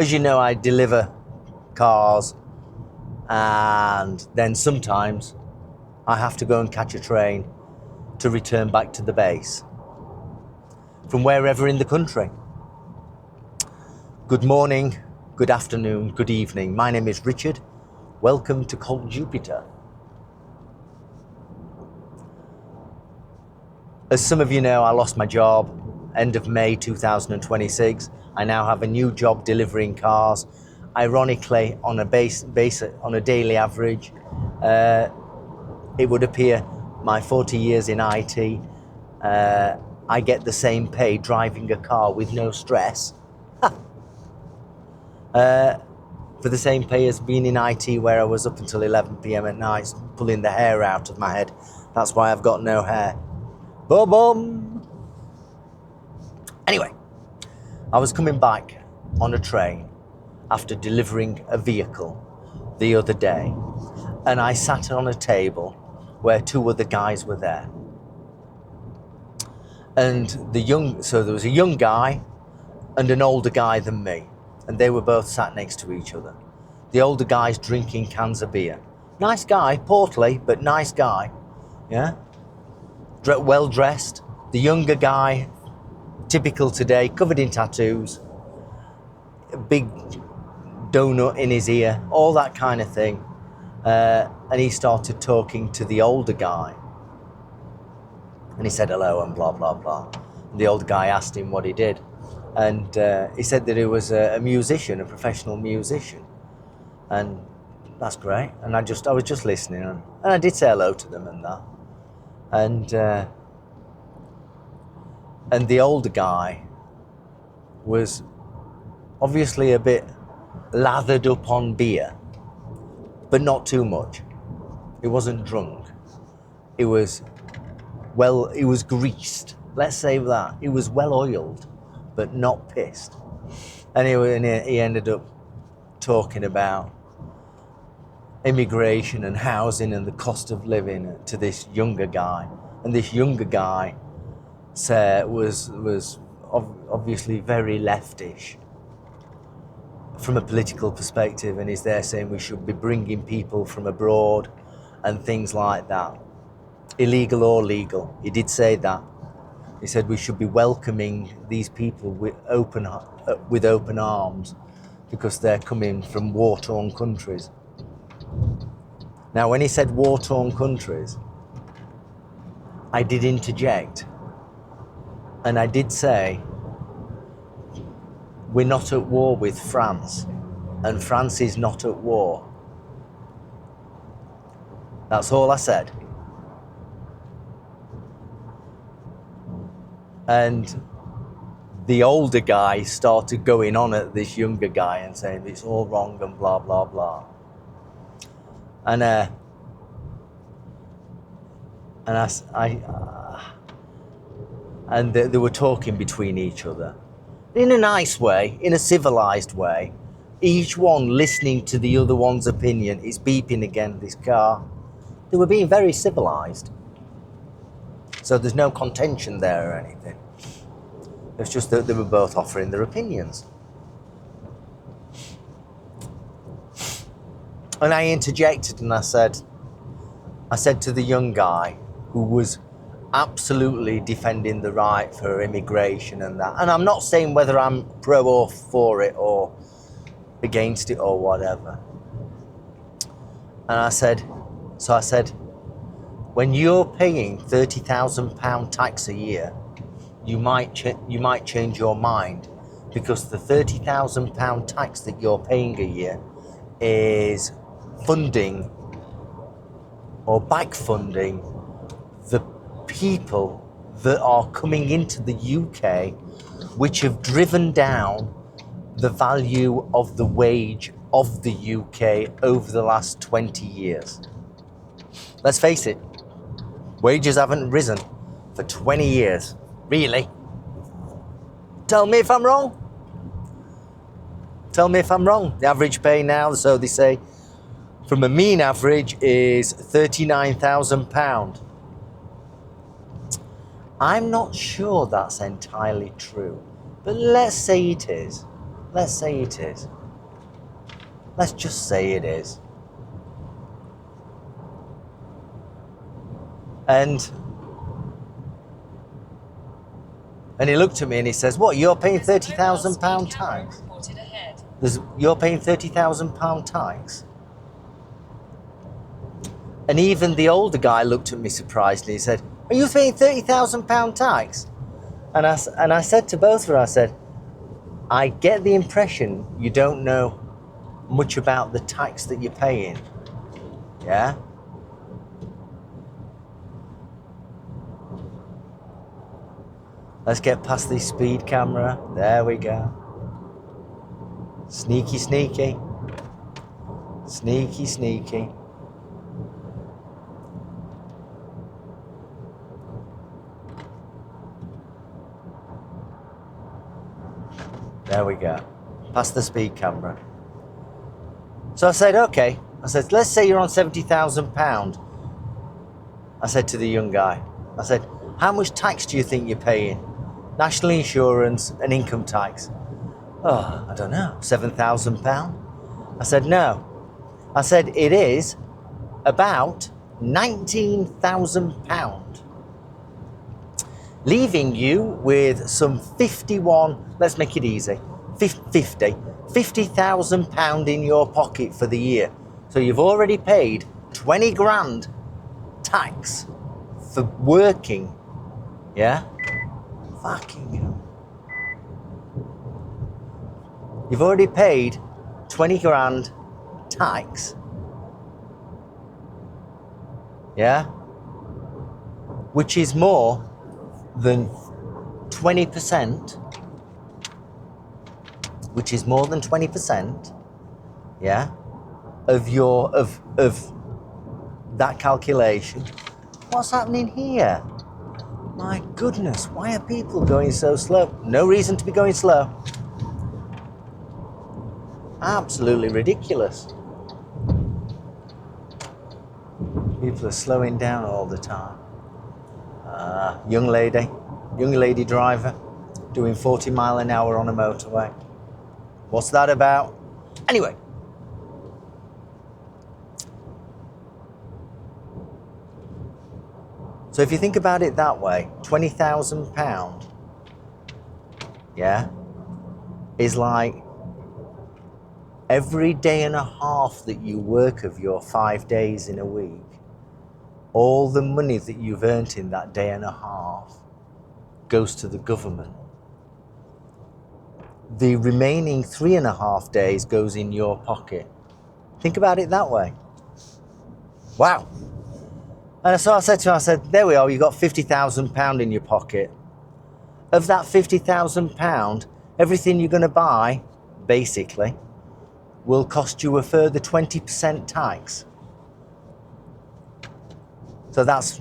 As you know, I deliver cars, and then sometimes I have to go and catch a train to return back to the base from wherever in the country. Good morning, good afternoon, good evening. My name is Richard. Welcome to Cold Jupiter. As some of you know, I lost my job end of May 2026. I now have a new job delivering cars. Ironically, on a daily average, it would appear my 40 years in IT, I get the same pay driving a car with no stress. For the same pay as being in IT, where I was up until 11 p.m. at night pulling the hair out of my head. That's why I've got no hair. Boom, boom. Anyway, I was coming back on a train after delivering a vehicle the other day, and I sat on a table where two other guys were there. And so there was a young guy and an older guy than me, and they were both sat next to each other. The older guy's drinking cans of beer. Nice guy, portly, but nice guy, yeah? Well dressed. The younger guy, typical today, covered in tattoos, a big donut in his ear, all that kind of thing. And he started talking to the older guy. And he said hello and blah, blah, blah. And the older guy asked him what he did. And he said that he was a musician, a professional musician. And that's great. And I was just listening. And I did say hello to them and that. And the older guy was obviously a bit lathered up on beer, but not too much. He wasn't drunk. He was greased. Let's say that. He was well oiled, but not pissed. And he ended up talking about immigration and housing and the cost of living to this younger guy. And this younger guy was obviously very leftish from a political perspective, and he's there saying we should be bringing people from abroad and things like that, illegal or legal. He did say that. He said we should be welcoming these people with open arms because they're coming from war-torn countries. Now, when he said war-torn countries, I did interject, and I did say we're not at war with France, and France is not at war. That's all I said. And the older guy started going on at this younger guy and saying it's all wrong and blah, blah, blah. And they were talking between each other in a nice way, in a civilized way, each one listening to the other one's opinion. It's beeping again, this car. They were being very civilized. So there's no contention there or anything. It's just that they were both offering their opinions. And I interjected and I said to the young guy who was absolutely defending the right for immigration and that, and I'm not saying whether I'm pro or for it or against it or whatever. And I said, when you're paying £30,000 tax a year, you might change your mind, because the £30,000 tax that you're paying a year is funding or back-funding the people that are coming into the UK, which have driven down the value of the wage of the UK over the last 20 years. Let's face it, wages haven't risen for 20 years. Really? Tell me if I'm wrong. Tell me if I'm wrong. The average pay now, so they say, from a mean average is £39,000. I'm not sure that's entirely true, but let's say it is. Let's say it is. Let's just say it is. And he looked at me and he says, what, you're paying £30,000 tax? You're paying £30,000 tax? And even the older guy looked at me surprisingly. He said, are you paying £30,000 tax? And I said to both of them, I said, I get the impression you don't know much about the tax that you're paying. Yeah? Let's get past the speed camera. There we go. Sneaky, sneaky. Sneaky, sneaky. There we go. Past the speed camera. So I said, okay. I said, let's say you're on £70,000. I said to the young guy, I said, how much tax do you think you're paying? National insurance and income tax. Oh, I don't know, £7,000? I said, no. I said, it is about £19,000. Leaving you with some 51, let's make it easy, £50,000 in your pocket for the year. So you've already paid 20 grand tax for working, yeah? Fucking hell. You've already paid 20 grand tax, yeah? Which is more than 20%, which is more than 20%, yeah, of that calculation. What's happening here? My goodness, why are people going so slow? No reason to be going slow. Absolutely ridiculous. People are slowing down all the time. Young lady driver doing 40 mile an hour on a motorway. What's that about? Anyway. So if you think about it that way, £20,000, yeah, is like every day and a half that you work of your 5 days in a week, all the money that you've earned in that day and a half goes to the government. The remaining 3.5 days goes in your pocket. Think about it that way. Wow. And so I said to him, I said, there we are, you've got £50,000 in your pocket. Of that £50,000, everything you're going to buy, basically, will cost you a further 20% tax. So that's,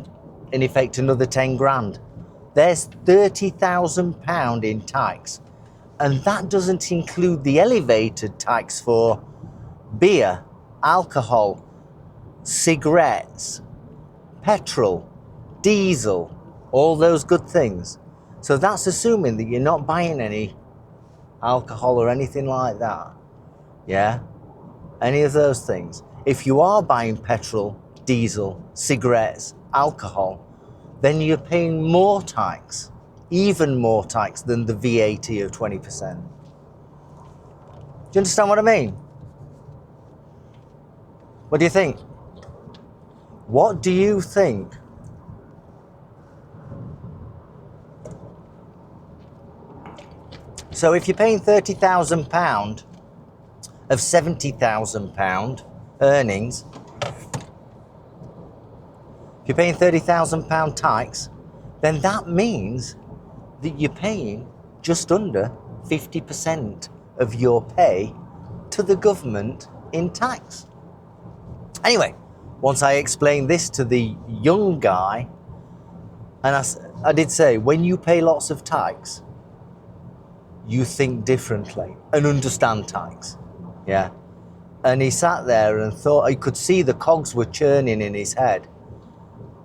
in effect, another 10 grand. There's £30,000 in tax. And that doesn't include the elevated tax for beer, alcohol, cigarettes, petrol, diesel, all those good things. So that's assuming that you're not buying any alcohol or anything like that. Yeah? Any of those things. If you are buying petrol, diesel, cigarettes, alcohol, then you're paying more tax, even more tax than the VAT of 20%. Do you understand what I mean? What do you think? What do you think? So if you're paying £30,000 of £70,000 earnings, if you're paying £30,000 tax, then that means that you're paying just under 50% of your pay to the government in tax. Anyway, once I explained this to the young guy, and I did say, when you pay lots of tax, you think differently and understand tax. Yeah. And he sat there and thought, I could see the cogs were churning in his head.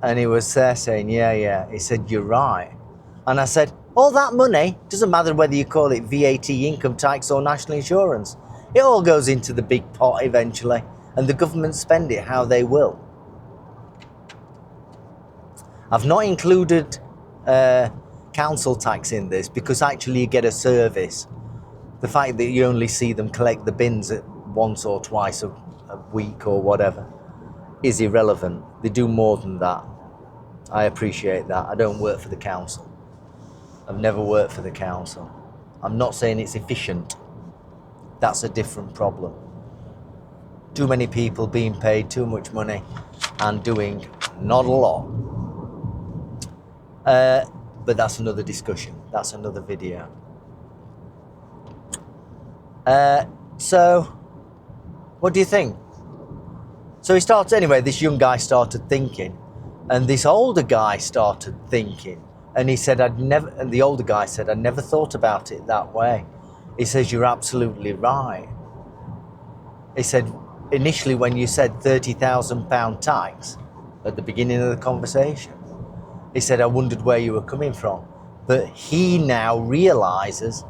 And he was there saying, yeah. He said, you're right. And I said, All that money, doesn't matter whether you call it VAT, income tax or national insurance, it all goes into the big pot eventually, and the government spend it how they will. I've not included council tax in this because actually you get a service. The fact that you only see them collect the bins once or twice a week or whatever is irrelevant. They do more than that. I appreciate that. I don't work for the council. I've never worked for the council. I'm not saying it's efficient. That's a different problem. Too many people being paid too much money and doing not a lot. But that's another discussion. That's another video. So, what do you think? So this young guy started thinking, and this older guy started thinking, and he said, and the older guy said, I never thought about it that way. He says, you're absolutely right. He said, initially when you said £30,000 tax at the beginning of the conversation, he said, I wondered where you were coming from. But he now realizes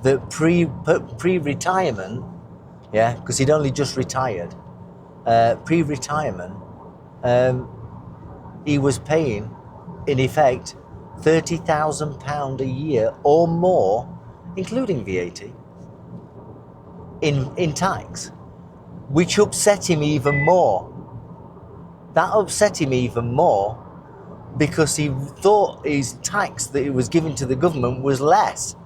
that pre-retirement, yeah, because he'd only just retired, pre-retirement, he was paying, in effect, £30,000 a year or more, including VAT, in tax, which upset him even more. That upset him even more because he thought his tax that he was giving to the government was less.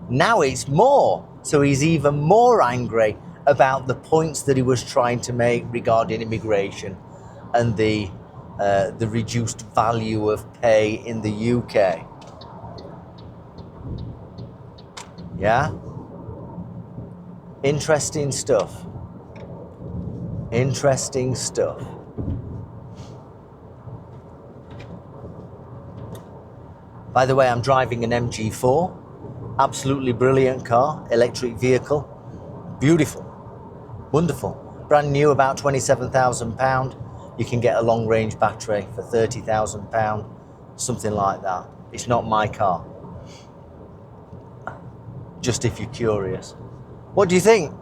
Now it's more, so he's even more angry about the points that he was trying to make regarding immigration and the reduced value of pay in the UK. Yeah? Interesting stuff. Interesting stuff. By the way, I'm driving an MG4. Absolutely brilliant car, electric vehicle. Beautiful. Wonderful. Brand new, about £27,000. You can get a long range battery for £30,000, something like that. It's not my car. Just if you're curious. What do you think?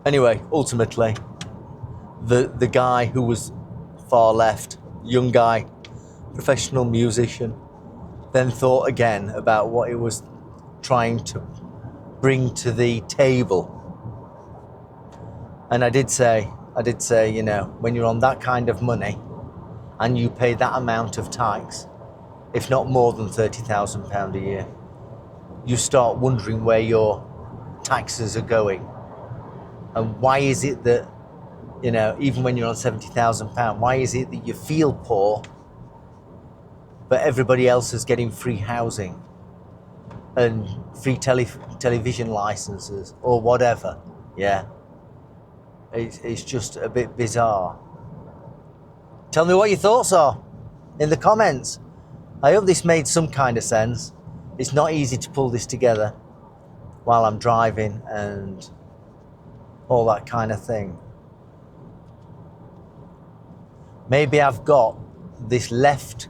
Anyway, ultimately, the guy who was far left, young guy, professional musician, then thought again about what he was trying to bring to the table. And I did say, you know, when you're on that kind of money and you pay that amount of tax, if not more than £30,000 a year, you start wondering where your taxes are going. And why is it that, you know, even when you're on £70,000, why is it that you feel poor, but everybody else is getting free housing and free television licenses or whatever? Yeah. It's just a bit bizarre. Tell me what your thoughts are in the comments. I hope this made some kind of sense. It's not easy to pull this together while I'm driving and all that kind of thing. Maybe I've got this left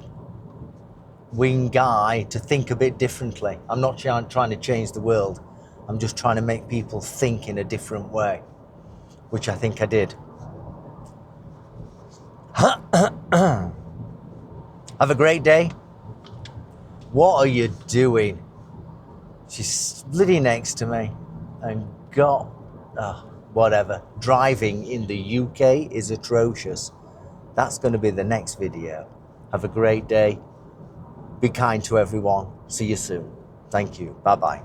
wing guy to think a bit differently. I'm not trying to change the world. I'm just trying to make people think in a different way, which I think I did. Have a great day. What are you doing? She's bloody next to me and got, whatever. Driving in the UK is atrocious. That's going to be the next video. Have a great day. Be kind to everyone. See you soon. Thank you. Bye-bye.